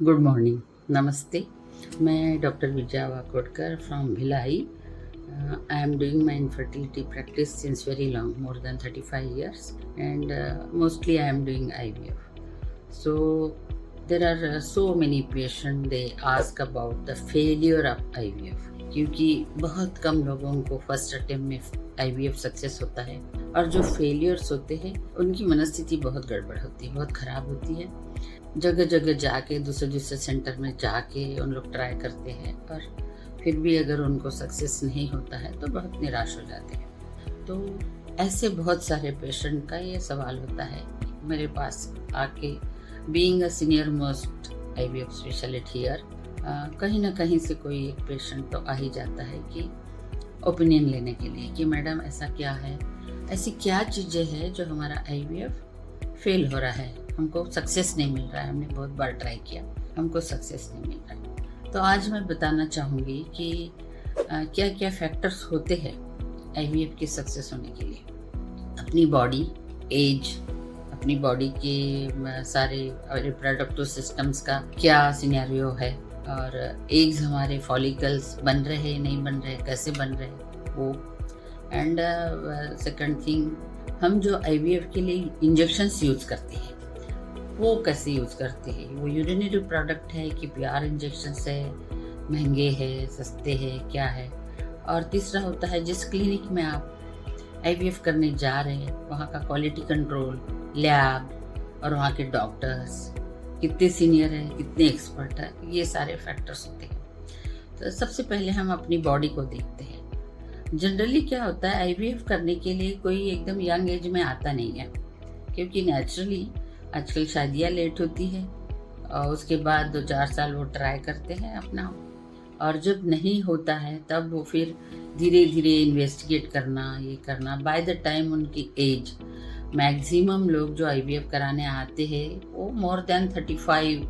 Good morning, नमस्ते। मैं doctor Vijaya Wakodkar from Bhilai. I am doing my infertility practice since very long, more than 35 years, and mostly I am doing IVF. So there are so many patients, they ask about the failure of IVF, क्योंकि बहुत कम लोगों को first attempt में IVF success होता है, और जो failures होते हैं उनकी मनस्थिति बहुत गड़बड़ होती है, बहुत ख़राब होती है। जगह जगह जाके दूसरे सेंटर में जाके उन लोग ट्राई करते हैं, और फिर भी अगर उनको सक्सेस नहीं होता है तो बहुत निराश हो जाते हैं। तो ऐसे बहुत सारे पेशेंट का ये सवाल होता है मेरे पास आके, being a senior most IVF specialist here, कहीं ना कहीं से कोई एक पेशेंट तो आ ही जाता है कि ओपिनियन लेने के लिए कि मैडम ऐसा क्या है, ऐसी क्या चीज़ें हैं जो हमारा IVF फेल हो रहा है, हमको सक्सेस नहीं मिल रहा है, हमने बहुत बार ट्राई किया, हमको सक्सेस नहीं मिल रहा है। तो आज मैं बताना चाहूँगी कि क्या क्या फैक्टर्स होते हैं IVF की सक्सेस होने के लिए। अपनी बॉडी, एज, अपनी बॉडी के सारे रिप्रोडक्टिव सिस्टम्स का क्या सिनेरियो है, और एग्स हमारे फॉलिकल्स बन रहे नहीं बन रहे, कैसे बन रहे वो। एंड सेकंड थिंग, हम जो IVF के लिए इंजेक्शंस यूज़ करते हैं वो कैसे यूज़ करते हैं, वो यूरिनरी प्रोडक्ट है कि प्यार इंजेक्शंस है, महंगे है, सस्ते हैं, क्या है। और तीसरा होता है जिस क्लिनिक में आप IVF करने जा रहे हैं वहाँ का क्वालिटी कंट्रोल, लैब, और वहाँ के डॉक्टर्स कितने सीनियर हैं, कितने एक्सपर्ट हैं, ये सारे फैक्टर्स होते हैं। तो सबसे पहले हम अपनी बॉडी को देखते हैं। जनरली क्या होता है, IVF करने के लिए कोई एकदम यंग एज में आता नहीं है, क्योंकि नेचुरली आजकल शादियाँ लेट होती है, और उसके बाद 2-4 साल वो ट्राई करते हैं अपना, और जब नहीं होता है तब वो फिर धीरे धीरे इन्वेस्टिगेट करना, ये करना। बाय द टाइम उनकी एज, मैक्सिमम लोग जो IVF कराने आते हैं वो मोर देन 35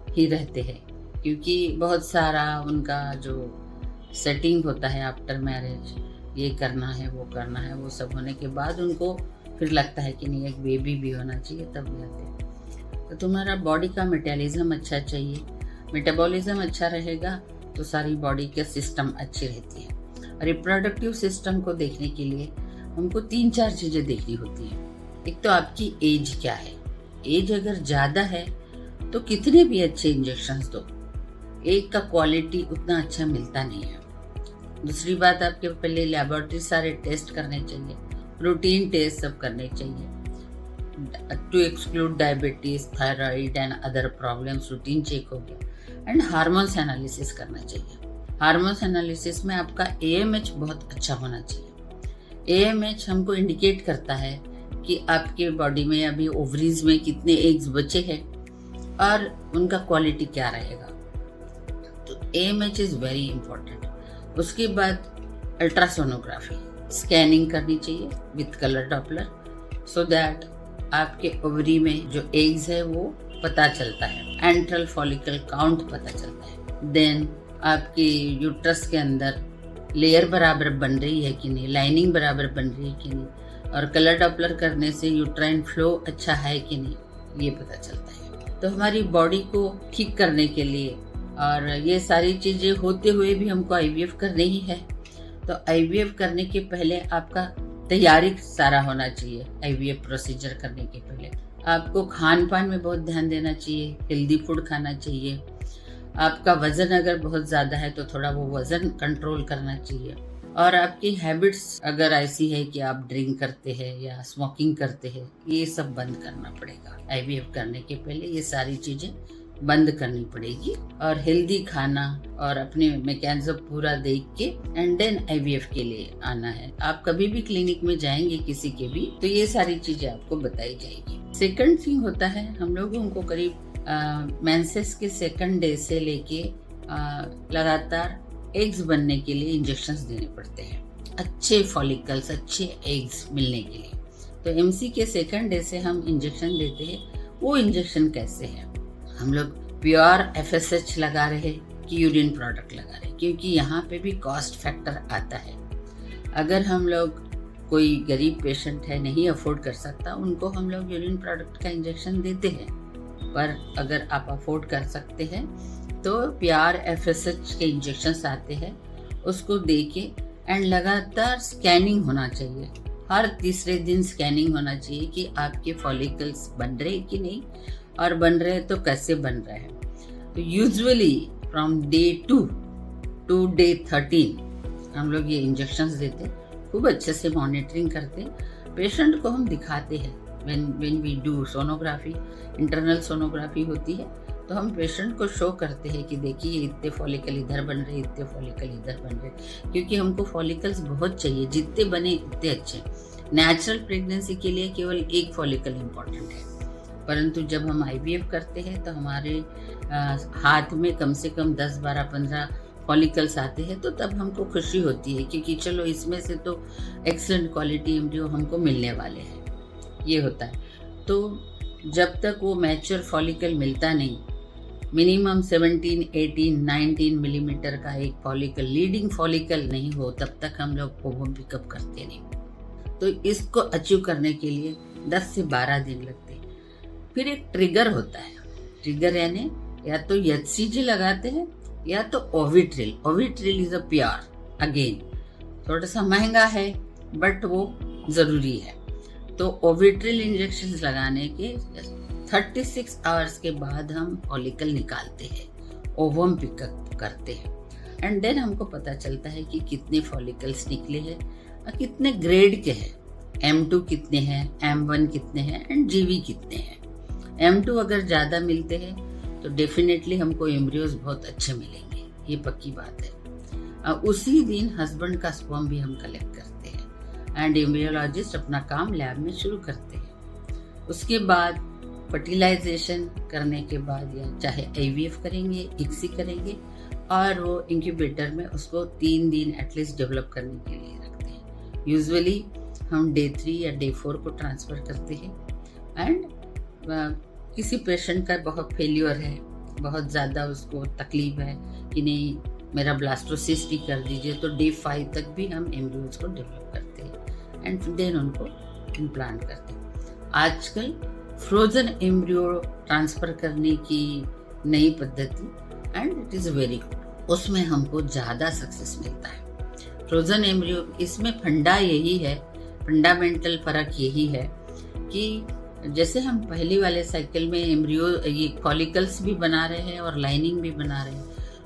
ही रहते हैं, क्योंकि बहुत सारा उनका जो सेटिंग होता है आफ्टर मैरिज, ये करना है, वो करना है, वो सब होने के बाद उनको फिर लगता है कि नहीं, एक बेबी भी होना चाहिए, तब भी आते हैं। तो तुम्हारा बॉडी का मेटाबॉलिज्म अच्छा चाहिए, मेटाबॉलिज्म अच्छा रहेगा तो सारी बॉडी के सिस्टम अच्छी रहती है। रिप्रोडक्टिव सिस्टम को देखने के लिए हमको 3-4 चीज़ें देखनी होती हैं। एक तो आपकी एज क्या है, एज अगर ज़्यादा है तो कितने भी अच्छे इंजेक्शंस दो, एक का क्वालिटी उतना अच्छा मिलता नहीं है। दूसरी बात, आपके पहले लैबोरेटरी सारे टेस्ट करने चाहिए, रूटीन टेस्ट सब करने चाहिए, to exclude diabetes, thyroid and other problems, routine check हो गया। एंड हार्मोन्स एनालिसिस करना चाहिए। हार्मोन्स एनालिसिस में आपका AMH बहुत अच्छा होना चाहिए। AMH हमको इंडिकेट करता है कि आपके बॉडी में अभी ओवरीज में कितने एग्स बचे हैं और उनका क्वालिटी क्या रहेगा। तो AMH इज़ वेरी इंपॉर्टेंट। उसके बाद अल्ट्रासोनोग्राफी स्कैनिंग करनी चाहिए with colour Doppler, so that आपके ओवरी में जो एग्स है वो पता चलता है, एंट्रल फॉलिकल काउंट पता चलता है। देन आपके यूट्रस के अंदर लेयर बराबर बन रही है कि नहीं, लाइनिंग बराबर बन रही है कि नहीं, और कलर डॉपलर करने से यूट्राइन फ्लो अच्छा है कि नहीं, ये पता चलता है। तो हमारी बॉडी को ठीक करने के लिए, और ये सारी चीज़ें होते हुए भी हमको IVF करनी ही है, तो IVF करने के पहले आपका तैयारी सारा होना चाहिए। IVF प्रोसीजर करने के पहले आपको खान पान में बहुत ध्यान देना चाहिए, हेल्दी फूड खाना चाहिए। आपका वज़न अगर बहुत ज़्यादा है तो थोड़ा वो वज़न कंट्रोल करना चाहिए, और आपकी हैबिट्स अगर ऐसी है कि आप ड्रिंक करते हैं या स्मोकिंग करते हैं, ये सब बंद करना पड़ेगा। IVF करने के पहले ये सारी चीज़ें बंद करनी पड़ेगी, और हेल्दी खाना और अपने मैकेनिज्म पूरा देख के एंड देन IVF के लिए आना है। आप कभी भी क्लिनिक में जाएंगे किसी के भी, तो ये सारी चीजें आपको बताई जाएगी। सेकंड थिंग होता है, हम लोगों को करीब मेंसेस के सेकंड डे से लेके लगातार एग्स बनने के लिए इंजेक्शंस देने पड़ते हैं, अच्छे फॉलिकल्स, अच्छे एग्स मिलने के लिए। तो MC के सेकंड डे से हम इंजेक्शन देते हैं। वो इंजेक्शन कैसे है, हम लोग प्योर FSH लगा रहे कि यूरिन प्रोडक्ट लगा रहे, क्योंकि यहाँ पे भी कॉस्ट फैक्टर आता है। अगर हम लोग, कोई गरीब पेशेंट है नहीं अफोर्ड कर सकता, उनको हम लोग यूरिन प्रोडक्ट का इंजेक्शन देते हैं, पर अगर आप अफोर्ड कर सकते हैं तो प्यार FSH के इंजेक्शंस आते हैं, उसको दे के एंड लगातार स्कैनिंग होना चाहिए। हर तीसरे दिन स्कैनिंग होना चाहिए कि आपके फॉलिकल्स बन रहे कि नहीं, और बन रहे हैं तो कैसे बन रहे हैं। तो usually from day 2 to day 13 हम लोग ये इंजेक्शंस देते हैं, खूब अच्छे से मॉनिटरिंग करते हैं। पेशेंट को हम दिखाते हैं when we do sonography, internal sonography होती है, तो हम पेशेंट को शो करते हैं कि देखिए इतने फॉलिकल इधर बन रहे, इतने फॉलिकल इधर बन रहे, क्योंकि हमको फॉलिकल्स बहुत चाहिए, जितने बने उतने अच्छे। नेचुरल प्रेगनेंसी के लिए केवल एक फॉलिकल इम्पॉर्टेंट है, परंतु जब हम IVF करते हैं तो हमारे हाथ में कम से कम 10, 12, 15 फॉलिकल्स आते हैं, तो तब हमको खुशी होती है, क्योंकि चलो इसमें से तो एक्सेलेंट क्वालिटी एम्ब्रियो हमको मिलने वाले हैं। ये होता है। तो जब तक वो मैच्योर फॉलिकल मिलता नहीं, मिनिमम 17, 18, 19 मिलीमीटर का एक फॉलिकल, लीडिंग फॉलिकल नहीं हो, तब तक हम लोग ओवम पिकअप करते नहीं। तो इसको अचीव करने के लिए 10 से 12 दिन लगते हैं। फिर एक ट्रिगर होता है। ट्रिगर यानी या तो HCG लगाते हैं या तो ओविट्रिल। ओविट्रिल इज अ प्यार, अगेन थोड़ा सा महंगा है बट वो ज़रूरी है। तो ओविट्रिल इंजेक्शन लगाने के 36 आवर्स के बाद हम फॉलिकल निकालते हैं, ओवम पिकअप करते हैं, एंड देन हमको पता चलता है कि कितने फॉलिकल्स निकले हैं और कितने ग्रेड के हैं, M2 कितने हैं, M1 कितने हैं एंड GV कितने हैं। M2 अगर ज़्यादा मिलते हैं तो डेफिनेटली हमको एम्ब्रियोज बहुत अच्छे मिलेंगे, ये पक्की बात है। उसी दिन हस्बैंड का स्पर्म भी हम कलेक्ट करते हैं एंड एम्ब्रियोलॉजिस्ट अपना काम लैब में शुरू करते हैं। उसके बाद फर्टिलाइजेशन करने के बाद या चाहे IVF करेंगे, ICSI करेंगे, और वो इंक्यूबेटर में उसको 3 दिन एटलीस्ट डेवलप करने के लिए रखते हैं। यूजुअली हम डे 3 या डे 4 को ट्रांसफ़र करते हैं। एंड किसी पेशेंट का बहुत फेल्योर है, बहुत ज़्यादा उसको तकलीफ है कि नहीं मेरा ब्लास्टोसिस्ट ही कर दीजिए, तो डे 5 तक भी हम एम्ब्रियोज को डेवलप करते हैं एंड देन उनको इम्प्लांट करते हैं। आजकल फ्रोजन एम्ब्रियो ट्रांसफ़र करने की नई पद्धति and it is very good, उसमें हमको ज़्यादा सक्सेस मिलता है। फ्रोजन एम्ब्रियो, इसमें फंडा यही है, फंडामेंटल फ़र्क यही है कि जैसे हम पहली वाले साइकिल में एम्ब्रियो ये फॉलिकल्स भी बना रहे हैं और लाइनिंग भी बना रहे हैं,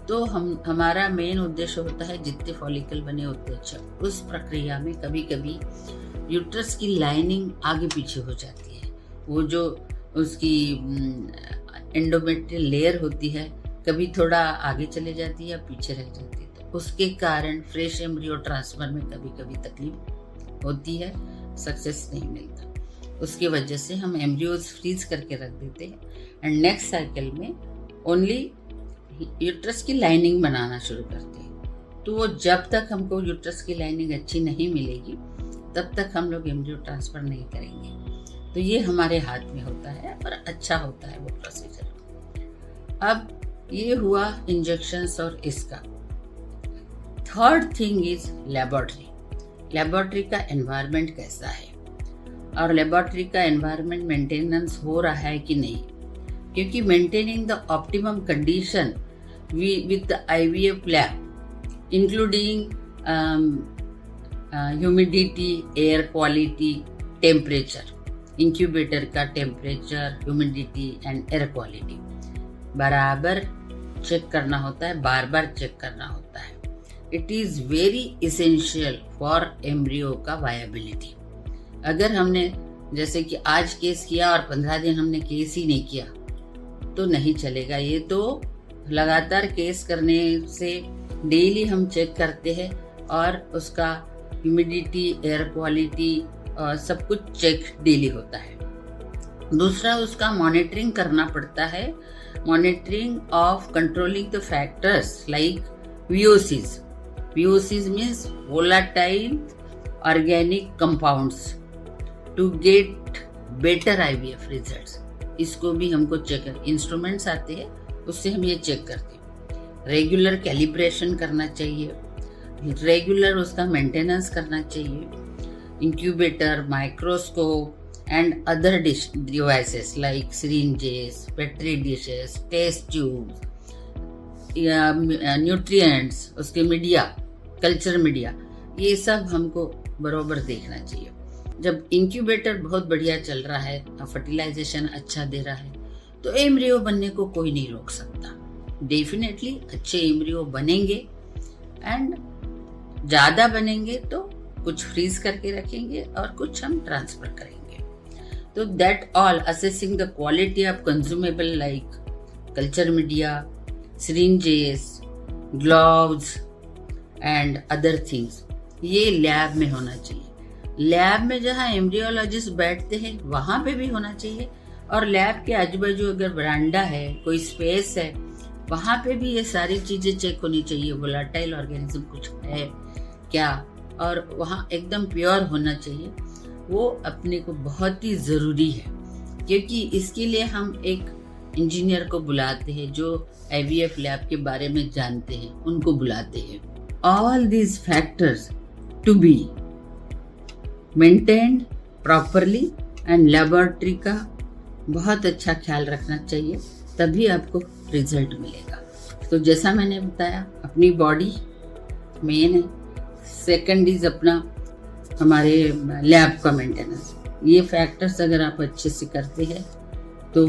तो हमारा मेन उद्देश्य होता है जितने फॉलिकल बने उतने अच्छा। उस प्रक्रिया में कभी कभी यूट्रस की लाइनिंग आगे पीछे हो जाती है, वो जो उसकी एंडोमेट्रियल लेयर होती है कभी थोड़ा आगे चले जाती है या पीछे रह जाती है, तो उसके कारण फ्रेश एम्ब्रियो ट्रांसफर में कभी कभी तकलीफ होती है, सक्सेस नहीं मिलता। उसकी वजह से हम एम्ब्रियोज फ्रीज करके रख देते हैं एंड नेक्स्ट साइकिल में ओनली यूट्रस की लाइनिंग बनाना शुरू करते हैं। तो वो जब तक हमको यूट्रस की लाइनिंग अच्छी नहीं मिलेगी तब तक हम लोग एम्ब्रियो ट्रांसफ़र नहीं करेंगे। तो ये हमारे हाथ में होता है और अच्छा होता है वो प्रोसीजर। अब ये हुआ इंजेक्शंस और इसका। Third thing is laboratory. Laboratory का एनवायरनमेंट कैसा है और लेबोरेटरी का एनवायरनमेंट मेंटेनेंस हो रहा है कि नहीं, क्योंकि maintaining the optimum condition with the IVF lab including humidity, air quality, temperature, incubator का temperature, humidity and air quality बराबर चेक करना होता है, बार बार चेक करना होता है। It is very essential for embryo का वायबिलिटी। अगर हमने जैसे कि आज केस किया और 15 दिन हमने केस ही नहीं किया तो नहीं चलेगा। ये तो लगातार केस करने से डेली हम चेक करते हैं और उसका ह्यूमिडिटी, एयर क्वालिटी सब कुछ चेक डेली होता है। दूसरा उसका मॉनिटरिंग करना पड़ता है, monitoring of controlling the factors like VOCs। VOCs means volatile organic compounds to get better IVF results. इसको भी हमको चेक कर, इंस्ट्रूमेंट्स आते हैं उससे हम ये चेक करते हैं। रेगुलर कैलिब्रेशन करना चाहिए, रेगुलर उसका मेंटेनेंस करना चाहिए। Incubator, microscope and other devices like syringes, petri dishes, test tubes, या न्यूट्रिएंट्स, उसके मीडिया, कल्चर मीडिया, ये सब हमको बरोबर देखना चाहिए। जब इंक्यूबेटर बहुत बढ़िया चल रहा है, फर्टिलाइजेशन अच्छा दे रहा है, तो एम्ब्रियो बनने को कोई नहीं रोक सकता। डेफिनेटली अच्छे एम्ब्रियो बनेंगे, एंड ज़्यादा बनेंगे तो कुछ फ्रीज करके रखेंगे और कुछ हम ट्रांसफर करेंगे। तो that all assessing the quality of consumable like culture media, syringes, gloves and other things, ये लैब में होना चाहिए। लैब में जहाँ एम्ब्रियोलॉजिस्ट बैठते हैं वहाँ पे भी होना चाहिए, और लैब के आजू बाजू अगर बरांडा है, कोई स्पेस है, वहाँ पे भी ये सारी चीज़ें चेक होनी चाहिए। वोलाटाइल ऑर्गेनिज्म कुछ है क्या, और वहाँ एकदम प्योर होना चाहिए। वो अपने को बहुत ही ज़रूरी है, क्योंकि इसके लिए हम एक इंजीनियर को बुलाते हैं जो IVF लैब के बारे में जानते हैं, उनको बुलाते हैं। All these factors to be maintained properly, and laboratory का बहुत अच्छा ख्याल रखना चाहिए, तभी आपको रिजल्ट मिलेगा। तो जैसा मैंने बताया, अपनी बॉडी मेन है, सेकंड इज अपना हमारे लैब का मेंटेनेंस। ये फैक्टर्स अगर आप अच्छे से करते हैं तो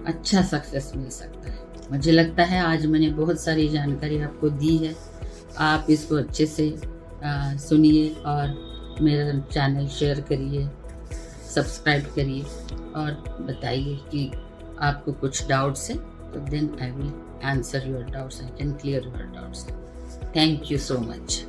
अच्छा सक्सेस मिल सकता है। मुझे लगता है आज मैंने बहुत सारी जानकारी आपको दी है। आप इसको अच्छे से सुनिए और मेरा चैनल शेयर करिए, सब्सक्राइब करिए, और बताइए कि आपको कुछ डाउट्स है तो then I will answer your doubts, I can clear your doubts. Thank you so much.